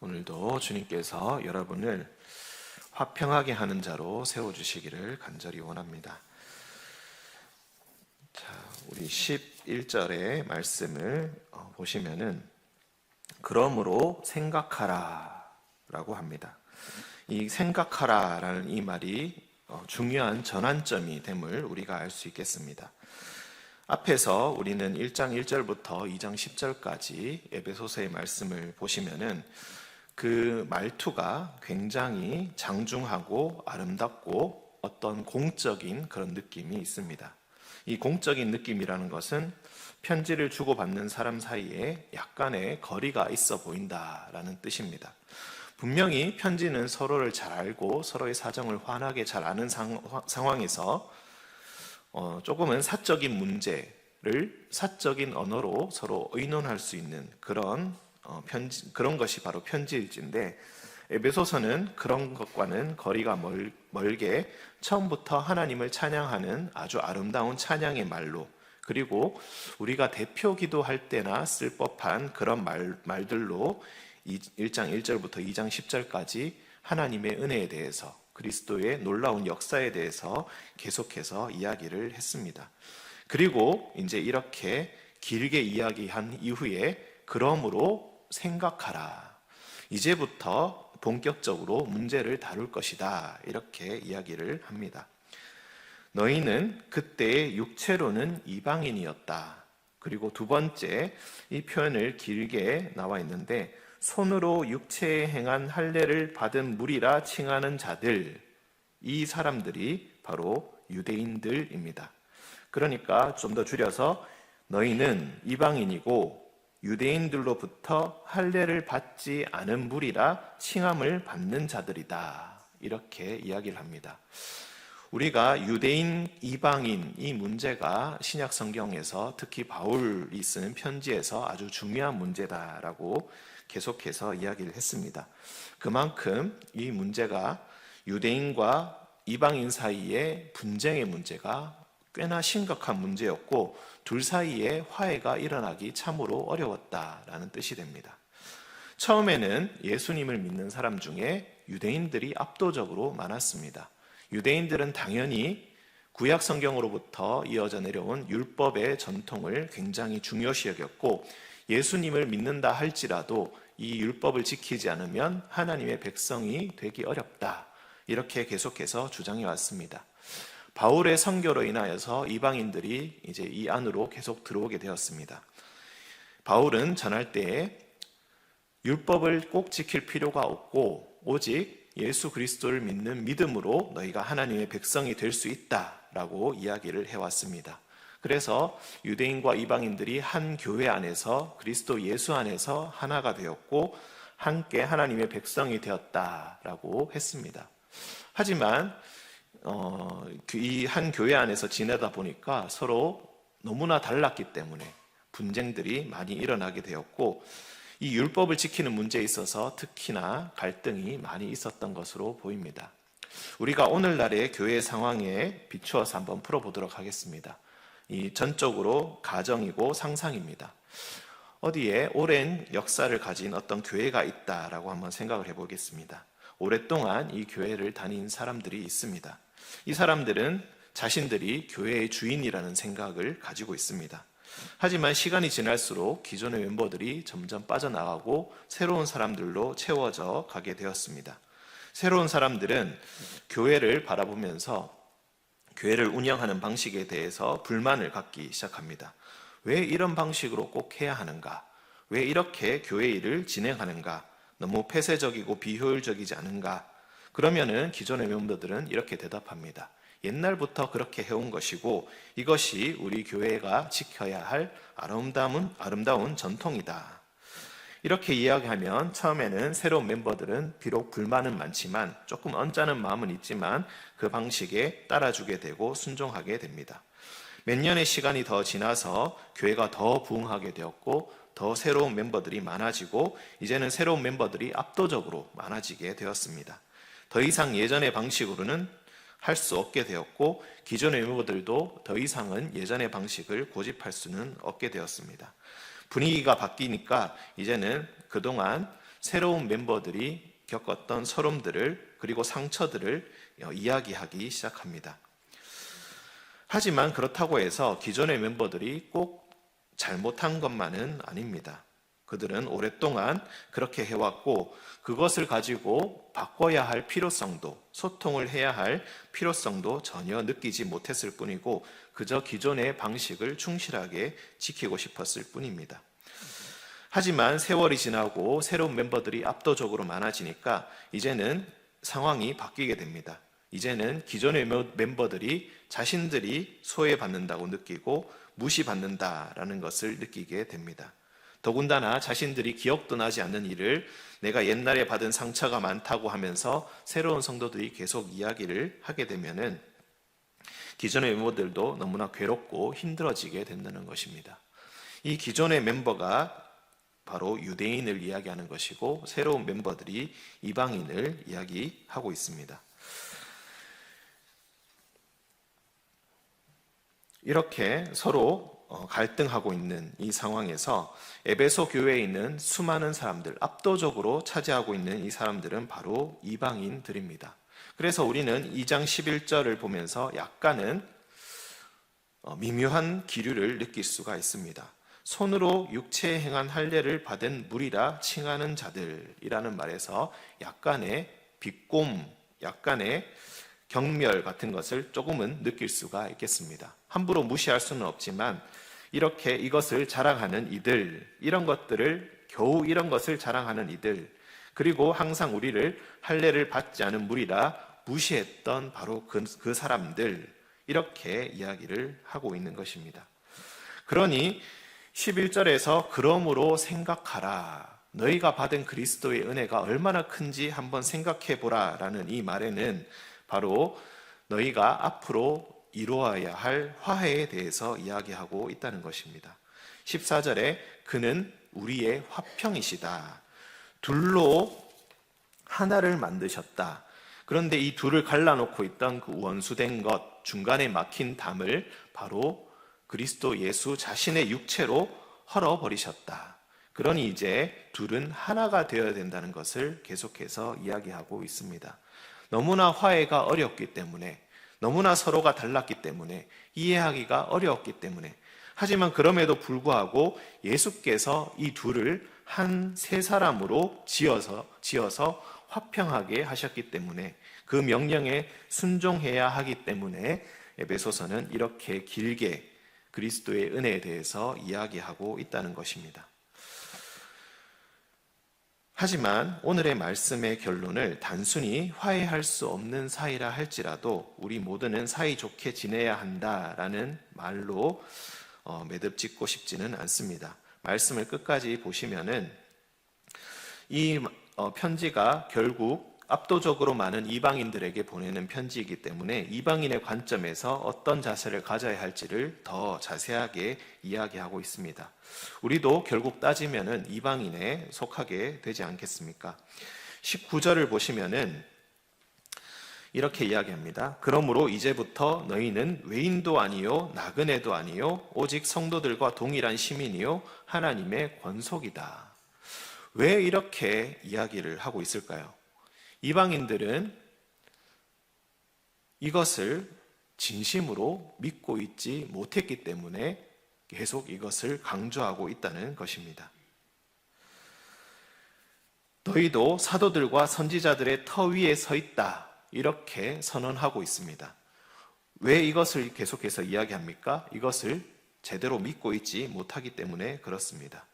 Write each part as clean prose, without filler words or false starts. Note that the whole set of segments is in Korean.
오늘도 주님께서 여러분을 화평하게 하는 자로 세워주시기를 간절히 원합니다. 자, 우리 11절의 말씀을 보시면은 그러므로 생각하라 라고 합니다. 이 생각하라 라는 이 말이 중요한 전환점이 됨을 우리가 알 수 있겠습니다. 앞에서 우리는 1장 1절부터 2장 10절까지 에베소서의 말씀을 보시면은 그 말투가 굉장히 장중하고 아름답고 어떤 공적인 그런 느낌이 있습니다. 이 공적인 느낌이라는 것은 편지를 주고받는 사람 사이에 약간의 거리가 있어 보인다라는 뜻입니다. 분명히 편지는 서로를 잘 알고 서로의 사정을 환하게 잘 아는 상황에서 조금은 사적인 문제를 사적인 언어로 서로 의논할 수 있는 그런 것이 바로 편지일진데, 에베소서는 그런 것과는 거리가 멀게 처음부터 하나님을 찬양하는 아주 아름다운 찬양의 말로, 그리고 우리가 대표 기도할 때나 쓸 법한 그런 말들로 1장 1절부터 2장 10절까지 하나님의 은혜에 대해서, 그리스도의 놀라운 역사에 대해서 계속해서 이야기를 했습니다. 그리고 이제 이렇게 길게 이야기한 이후에 그러므로 생각하라. 이제부터 본격적으로 문제를 다룰 것이다. 이렇게 이야기를 합니다. 너희는 그때 육체로는 이방인이었다. 그리고 두 번째, 이 표현을 길게 나와 있는데, 손으로 육체에 행한 할례를 받은 무리라 칭하는 자들, 이 사람들이 바로 유대인들입니다. 그러니까 좀 더 줄여서 너희는 이방인이고 유대인들로부터 할례를 받지 않은 무리라 칭함을 받는 자들이다. 이렇게 이야기를 합니다. 우리가 유대인, 이방인 이 문제가 신약 성경에서 특히 바울이 쓰는 편지에서 아주 중요한 문제다라고 계속해서 이야기를 했습니다. 그만큼 이 문제가 유대인과 이방인 사이의 분쟁의 문제가 꽤나 심각한 문제였고, 둘 사이에 화해가 일어나기 참으로 어려웠다라는 뜻이 됩니다. 처음에는 예수님을 믿는 사람 중에 유대인들이 압도적으로 많았습니다. 유대인들은 당연히 구약 성경으로부터 이어져 내려온 율법의 전통을 굉장히 중요시 여겼고, 예수님을 믿는다 할지라도 이 율법을 지키지 않으면 하나님의 백성이 되기 어렵다. 이렇게 계속해서 주장해 왔습니다. 바울의 선교로 인하여서 이방인들이 이제 이 안으로 계속 들어오게 되었습니다. 바울은 전할 때에 율법을 꼭 지킬 필요가 없고 오직 예수 그리스도를 믿는 믿음으로 너희가 하나님의 백성이 될 수 있다라고 이야기를 해왔습니다. 그래서 유대인과 이방인들이 한 교회 안에서 그리스도 예수 안에서 하나가 되었고 함께 하나님의 백성이 되었다라고 했습니다. 하지만 이 한 교회 안에서 지내다 보니까 서로 너무나 달랐기 때문에 분쟁들이 많이 일어나게 되었고, 이 율법을 지키는 문제에 있어서 특히나 갈등이 많이 있었던 것으로 보입니다. 우리가 오늘날의 교회 상황에 비추어서 한번 풀어보도록 하겠습니다. 이 전적으로 가정이고 상상입니다. 어디에 오랜 역사를 가진 어떤 교회가 있다라고 한번 생각을 해보겠습니다. 오랫동안 이 교회를 다닌 사람들이 있습니다. 이 사람들은 자신들이 교회의 주인이라는 생각을 가지고 있습니다. 하지만 시간이 지날수록 기존의 멤버들이 점점 빠져나가고 새로운 사람들로 채워져 가게 되었습니다. 새로운 사람들은 교회를 바라보면서 교회를 운영하는 방식에 대해서 불만을 갖기 시작합니다. 왜 이런 방식으로 꼭 해야 하는가? 왜 이렇게 교회 일을 진행하는가? 너무 폐쇄적이고 비효율적이지 않은가? 그러면은 기존의 멤버들은 이렇게 대답합니다. 옛날부터 그렇게 해온 것이고 이것이 우리 교회가 지켜야 할 아름다운 전통이다. 이렇게 이야기하면 처음에는 새로운 멤버들은 비록 불만은 많지만 조금 언짢은 마음은 있지만 그 방식에 따라주게 되고 순종하게 됩니다. 몇 년의 시간이 더 지나서 교회가 더 부흥하게 되었고 더 새로운 멤버들이 많아지고 이제는 새로운 멤버들이 압도적으로 많아지게 되었습니다. 더 이상 예전의 방식으로는 할 수 없게 되었고 기존의 멤버들도 더 이상은 예전의 방식을 고집할 수는 없게 되었습니다. 분위기가 바뀌니까 이제는 그동안 새로운 멤버들이 겪었던 서름들을 그리고 상처들을 이야기하기 시작합니다. 하지만 그렇다고 해서 기존의 멤버들이 꼭 잘못한 것만은 아닙니다. 그들은 오랫동안 그렇게 해왔고 그것을 가지고 바꿔야 할 필요성도, 소통을 해야 할 필요성도 전혀 느끼지 못했을 뿐이고 그저 기존의 방식을 충실하게 지키고 싶었을 뿐입니다. 하지만 세월이 지나고 새로운 멤버들이 압도적으로 많아지니까 이제는 상황이 바뀌게 됩니다. 이제는 기존의 멤버들이 자신들이 소외받는다고 느끼고 무시받는다라는 것을 느끼게 됩니다. 더군다나 자신들이 기억도 나지 않는 일을 내가 옛날에 받은 상처가 많다고 하면서 새로운 성도들이 계속 이야기를 하게 되면은 기존의 멤버들도 너무나 괴롭고 힘들어지게 된다는 것입니다. 이 기존의 멤버가 바로 유대인을 이야기하는 것이고 새로운 멤버들이 이방인을 이야기하고 있습니다. 이렇게 서로 갈등하고 있는 이 상황에서 에베소 교회에 있는 수많은 사람들, 압도적으로 차지하고 있는 이 사람들은 바로 이방인들입니다. 그래서 우리는 2장 11절을 보면서 약간은 미묘한 기류를 느낄 수가 있습니다. 손으로 육체에 행한 할례를 받은 무리라 칭하는 자들이라는 말에서 약간의 비꼼, 약간의 경멸 같은 것을 조금은 느낄 수가 있겠습니다. 함부로 무시할 수는 없지만 이렇게 이것을 자랑하는 이들, 이런 것을 자랑하는 이들, 그리고 항상 우리를 할례를 받지 않은 무리라 무시했던 바로 그 사람들, 이렇게 이야기를 하고 있는 것입니다. 그러니 11절에서 그러므로 생각하라, 너희가 받은 그리스도의 은혜가 얼마나 큰지 한번 생각해 보라 라는 이 말에는 바로 너희가 앞으로 이루어야 할 화해에 대해서 이야기하고 있다는 것입니다. 14절에 그는 우리의 화평이시다. 둘로 하나를 만드셨다. 그런데 이 둘을 갈라놓고 있던 그 원수된 것, 중간에 막힌 담을 바로 그리스도 예수 자신의 육체로 헐어버리셨다. 그러니 이제 둘은 하나가 되어야 된다는 것을 계속해서 이야기하고 있습니다. 너무나 화해가 어렵기 때문에, 너무나 서로가 달랐기 때문에, 이해하기가 어려웠기 때문에, 하지만 그럼에도 불구하고 예수께서 이 둘을 한 세 사람으로 지어서 화평하게 하셨기 때문에, 그 명령에 순종해야 하기 때문에 에베소서는 이렇게 길게 그리스도의 은혜에 대해서 이야기하고 있다는 것입니다. 하지만 오늘의 말씀의 결론을 단순히 화해할 수 없는 사이라 할지라도 우리 모두는 사이좋게 지내야 한다라는 말로 매듭짓고 싶지는 않습니다. 말씀을 끝까지 보시면은 이 편지가 결국 압도적으로 많은 이방인들에게 보내는 편지이기 때문에 이방인의 관점에서 어떤 자세를 가져야 할지를 더 자세하게 이야기하고 있습니다. 우리도 결국 따지면은 이방인에 속하게 되지 않겠습니까? 19절을 보시면은 이렇게 이야기합니다. 그러므로 이제부터 너희는 외인도 아니요 나그네도 아니요 오직 성도들과 동일한 시민이요 하나님의 권속이다. 왜 이렇게 이야기를 하고 있을까요? 이방인들은 이것을 진심으로 믿고 있지 못했기 때문에 계속 이것을 강조하고 있다는 것입니다. 너희도 사도들과 선지자들의 터 위에 서 있다, 이렇게 선언하고 있습니다. 왜 이것을 계속해서 이야기합니까? 이것을 제대로 믿고 있지 못하기 때문에 그렇습니다.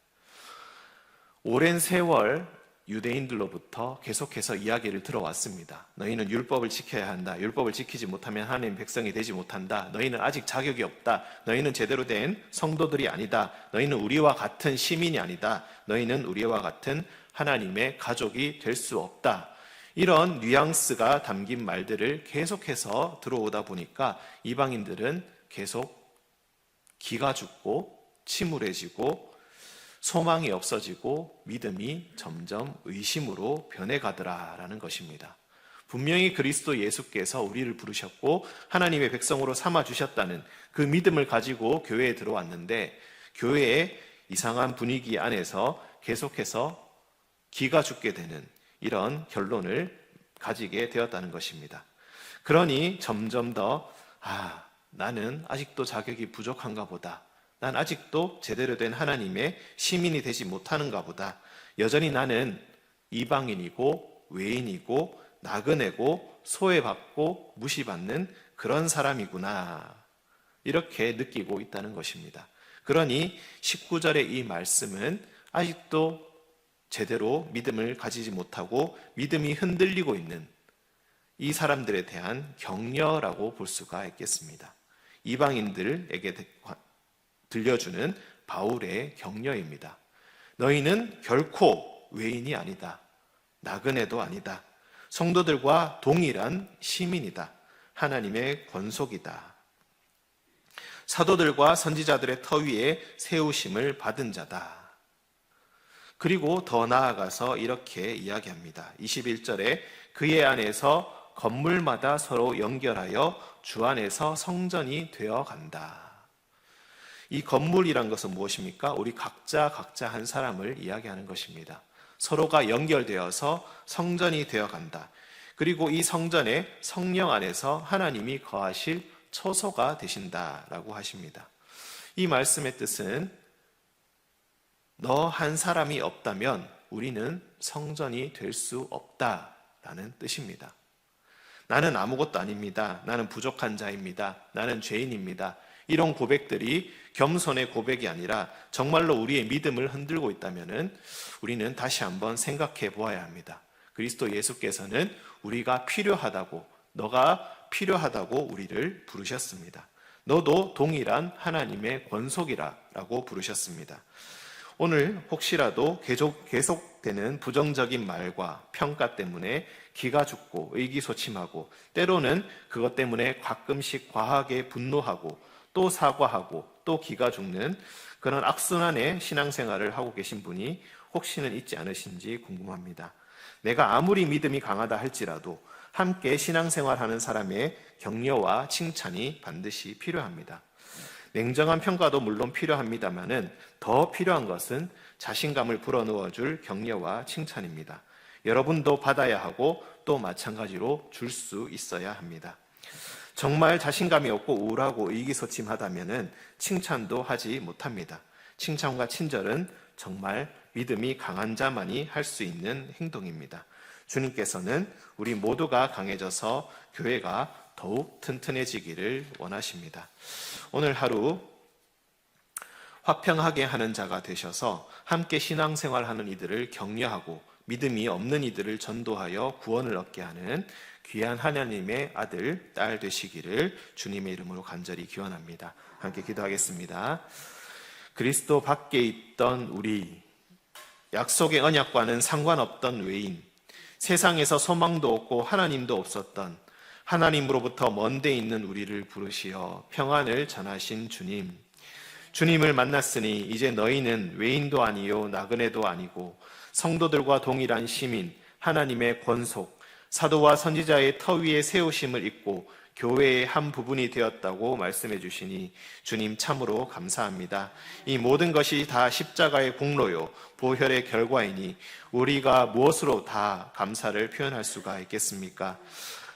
오랜 세월 유대인들로부터 계속해서 이야기를 들어왔습니다. 너희는 율법을 지켜야 한다. 율법을 지키지 못하면 하나님의 백성이 되지 못한다. 너희는 아직 자격이 없다. 너희는 제대로 된 성도들이 아니다. 너희는 우리와 같은 시민이 아니다. 너희는 우리와 같은 하나님의 가족이 될 수 없다. 이런 뉘앙스가 담긴 말들을 계속해서 들어오다 보니까 이방인들은 계속 기가 죽고 침울해지고 소망이 없어지고 믿음이 점점 의심으로 변해가더라라는 것입니다. 분명히 그리스도 예수께서 우리를 부르셨고 하나님의 백성으로 삼아주셨다는 그 믿음을 가지고 교회에 들어왔는데 교회의 이상한 분위기 안에서 계속해서 기가 죽게 되는 이런 결론을 가지게 되었다는 것입니다. 그러니 점점 더 나는 아직도 자격이 부족한가 보다. 난 아직도 제대로 된 하나님의 시민이 되지 못하는가 보다. 여전히 나는 이방인이고 외인이고 나그네고 소외받고 무시받는 그런 사람이구나. 이렇게 느끼고 있다는 것입니다. 그러니 19절의 이 말씀은 아직도 제대로 믿음을 가지지 못하고 믿음이 흔들리고 있는 이 사람들에 대한 격려라고 볼 수가 있겠습니다. 이방인들에게 들려주는 바울의 격려입니다. 너희는 결코 외인이 아니다. 나그네도 아니다. 성도들과 동일한 시민이다. 하나님의 권속이다. 사도들과 선지자들의 터 위에 세우심을 받은 자다. 그리고 더 나아가서 이렇게 이야기합니다. 21절에 그의 안에서 건물마다 서로 연결하여 주 안에서 성전이 되어 간다. 이 건물이란 것은 무엇입니까? 우리 각자 한 사람을 이야기하는 것입니다. 서로가 연결되어서 성전이 되어 간다. 그리고 이 성전에 성령 안에서 하나님이 거하실 처소가 되신다라고 하십니다. 이 말씀의 뜻은 너 한 사람이 없다면 우리는 성전이 될 수 없다라는 뜻입니다. 나는 아무것도 아닙니다. 나는 부족한 자입니다. 나는 죄인입니다. 이런 고백들이 겸손의 고백이 아니라 정말로 우리의 믿음을 흔들고 있다면 우리는 다시 한번 생각해 보아야 합니다. 그리스도 예수께서는 우리가 필요하다고, 너가 필요하다고 우리를 부르셨습니다. 너도 동일한 하나님의 권속이라고 부르셨습니다. 오늘 혹시라도 계속되는 부정적인 말과 평가 때문에 기가 죽고 의기소침하고 때로는 그것 때문에 가끔씩 과하게 분노하고 또 사과하고 또 기가 죽는 그런 악순환의 신앙생활을 하고 계신 분이 혹시는 있지 않으신지 궁금합니다. 내가 아무리 믿음이 강하다 할지라도 함께 신앙생활하는 사람의 격려와 칭찬이 반드시 필요합니다. 냉정한 평가도 물론 필요합니다만은 더 필요한 것은 자신감을 불어넣어줄 격려와 칭찬입니다. 여러분도 받아야 하고 또 마찬가지로 줄 수 있어야 합니다. 정말 자신감이 없고 우울하고 의기소침하다면은 칭찬도 하지 못합니다. 칭찬과 친절은 정말 믿음이 강한 자만이 할 수 있는 행동입니다. 주님께서는 우리 모두가 강해져서 교회가 더욱 튼튼해지기를 원하십니다. 오늘 하루 화평하게 하는 자가 되셔서 함께 신앙생활하는 이들을 격려하고 믿음이 없는 이들을 전도하여 구원을 얻게 하는 귀한 하나님의 아들, 딸 되시기를 주님의 이름으로 간절히 기원합니다. 함께 기도하겠습니다. 그리스도 밖에 있던 우리, 약속의 언약과는 상관없던 외인, 세상에서 소망도 없고 하나님도 없었던 하나님으로부터 먼 데 있는 우리를 부르시어 평안을 전하신 주님, 주님을 만났으니 이제 너희는 외인도 아니요 나그네도 아니고 성도들과 동일한 시민, 하나님의 권속, 사도와 선지자의 터 위에 세우심을 입고 교회의 한 부분이 되었다고 말씀해 주시니 주님 참으로 감사합니다. 이 모든 것이 다 십자가의 공로요 보혈의 결과이니 우리가 무엇으로 다 감사를 표현할 수가 있겠습니까?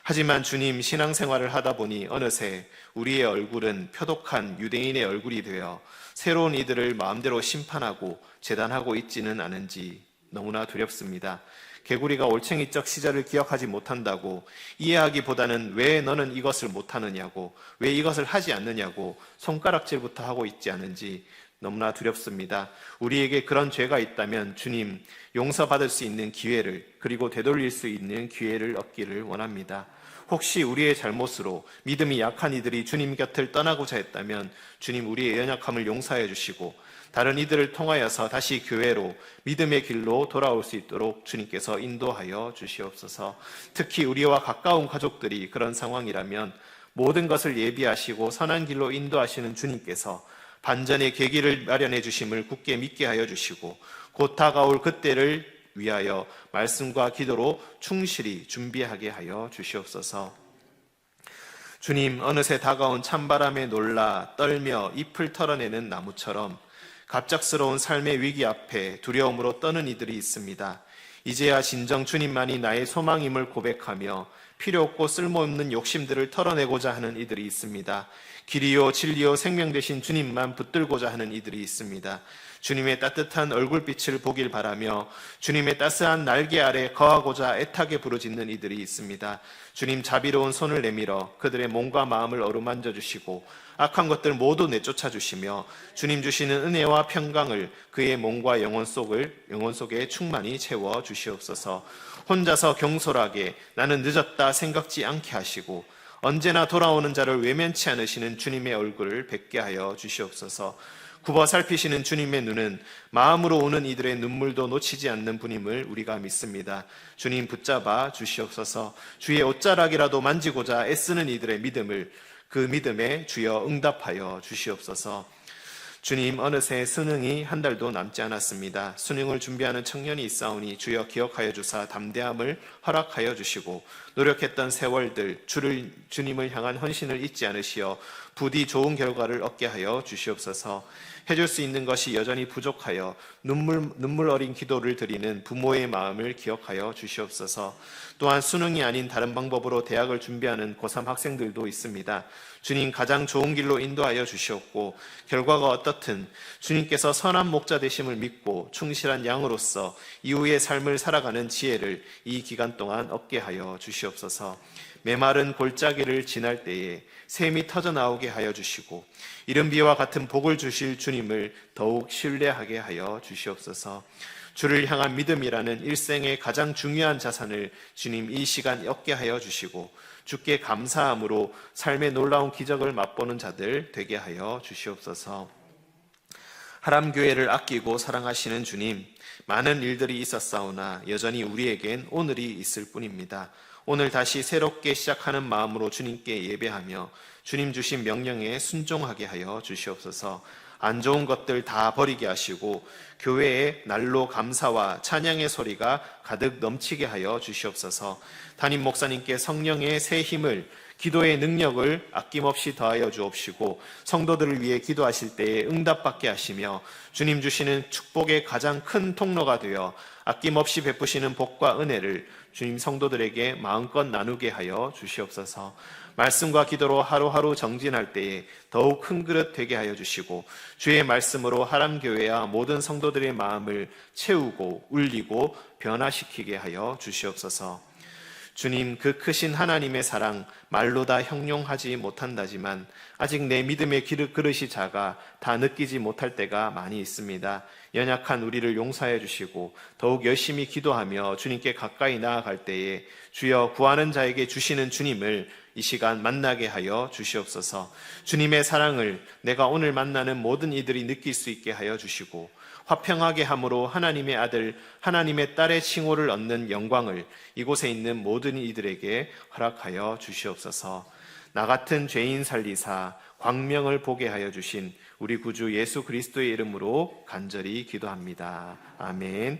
하지만 주님, 신앙생활을 하다 보니 어느새 우리의 얼굴은 표독한 유대인의 얼굴이 되어 새로운 이들을 마음대로 심판하고 재단하고 있지는 않은지 너무나 두렵습니다. 개구리가 올챙이적 시절을 기억하지 못한다고 이해하기보다는 왜 너는 이것을 못하느냐고, 왜 이것을 하지 않느냐고 손가락질부터 하고 있지 않은지 너무나 두렵습니다. 우리에게 그런 죄가 있다면 주님, 용서받을 수 있는 기회를, 그리고 되돌릴 수 있는 기회를 얻기를 원합니다. 혹시 우리의 잘못으로 믿음이 약한 이들이 주님 곁을 떠나고자 했다면 주님, 우리의 연약함을 용서해 주시고 다른 이들을 통하여서 다시 교회로 믿음의 길로 돌아올 수 있도록 주님께서 인도하여 주시옵소서. 특히 우리와 가까운 가족들이 그런 상황이라면 모든 것을 예비하시고 선한 길로 인도하시는 주님께서 반전의 계기를 마련해 주심을 굳게 믿게 하여 주시고 곧 다가올 그때를 위하여 말씀과 기도로 충실히 준비하게 하여 주시옵소서. 주님, 어느새 다가온 찬바람에 놀라 떨며 잎을 털어내는 나무처럼 갑작스러운 삶의 위기 앞에 두려움으로 떠는 이들이 있습니다. 이제야 진정 주님만이 나의 소망임을 고백하며 필요 없고 쓸모없는 욕심들을 털어내고자 하는 이들이 있습니다. 길이요 진리요 생명 되신 주님만 붙들고자 하는 이들이 있습니다. 주님의 따뜻한 얼굴빛을 보길 바라며 주님의 따스한 날개 아래 거하고자 애타게 부르짖는 이들이 있습니다. 주님 자비로운 손을 내밀어 그들의 몸과 마음을 어루만져 주시고 악한 것들 모두 내쫓아 주시며 주님 주시는 은혜와 평강을 그의 몸과 영혼 속에 충만히 채워 주시옵소서. 혼자서 경솔하게 나는 늦었다 생각지 않게 하시고 언제나 돌아오는 자를 외면치 않으시는 주님의 얼굴을 뵙게 하여 주시옵소서. 굽어 살피시는 주님의 눈은 마음으로 오는 이들의 눈물도 놓치지 않는 분임을 우리가 믿습니다. 주님 붙잡아 주시옵소서. 주의 옷자락이라도 만지고자 애쓰는 이들의 믿음을 그 믿음에 주여 응답하여 주시옵소서. 주님, 어느새 수능이 한 달도 남지 않았습니다. 수능을 준비하는 청년이 있사오니 주여 기억하여 주사 담대함을 허락하여 주시고 노력했던 세월들 주님을 향한 헌신을 잊지 않으시어 부디 좋은 결과를 얻게 하여 주시옵소서. 해줄 수 있는 것이 여전히 부족하여 눈물 어린 기도를 드리는 부모의 마음을 기억하여 주시옵소서. 또한 수능이 아닌 다른 방법으로 대학을 준비하는 고3 학생들도 있습니다. 주님 가장 좋은 길로 인도하여 주시옵고 결과가 어떻든 주님께서 선한 목자 되심을 믿고 충실한 양으로서 이후의 삶을 살아가는 지혜를 이 기간 동안 얻게 하여 주시옵소서. 메마른 골짜기를 지날 때에 샘이 터져나오게 하여 주시고 이른 비와 같은 복을 주실 주님을 더욱 신뢰하게 하여 주시옵소서. 주를 향한 믿음이라는 일생의 가장 중요한 자산을 주님 이 시간 얻게 하여 주시고 주께 감사함으로 삶의 놀라운 기적을 맛보는 자들 되게 하여 주시옵소서. 하람교회를 아끼고 사랑하시는 주님, 많은 일들이 있었사오나 여전히 우리에겐 오늘이 있을 뿐입니다. 오늘 다시 새롭게 시작하는 마음으로 주님께 예배하며 주님 주신 명령에 순종하게 하여 주시옵소서. 안 좋은 것들 다 버리게 하시고 교회에 날로 감사와 찬양의 소리가 가득 넘치게 하여 주시옵소서. 담임 목사님께 성령의 새 힘을, 기도의 능력을 아낌없이 더하여 주옵시고 성도들을 위해 기도하실 때에 응답받게 하시며 주님 주시는 축복의 가장 큰 통로가 되어 아낌없이 베푸시는 복과 은혜를 주님 성도들에게 마음껏 나누게 하여 주시옵소서. 말씀과 기도로 하루하루 정진할 때에 더욱 큰 그릇 되게 하여 주시고 주의 말씀으로 하람교회와 모든 성도들의 마음을 채우고 울리고 변화시키게 하여 주시옵소서. 주님, 그 크신 하나님의 사랑 말로 다 형용하지 못한다지만 아직 내 믿음의 그릇이 작아 다 느끼지 못할 때가 많이 있습니다. 연약한 우리를 용서해 주시고 더욱 열심히 기도하며 주님께 가까이 나아갈 때에 주여 구하는 자에게 주시는 주님을 이 시간 만나게 하여 주시옵소서. 주님의 사랑을 내가 오늘 만나는 모든 이들이 느낄 수 있게 하여 주시고 화평하게 함으로 하나님의 아들, 하나님의 딸의 칭호를 얻는 영광을 이곳에 있는 모든 이들에게 허락하여 주시옵소서. 나 같은 죄인 살리사 광명을 보게 하여 주신 우리 구주 예수 그리스도의 이름으로 간절히 기도합니다. 아멘.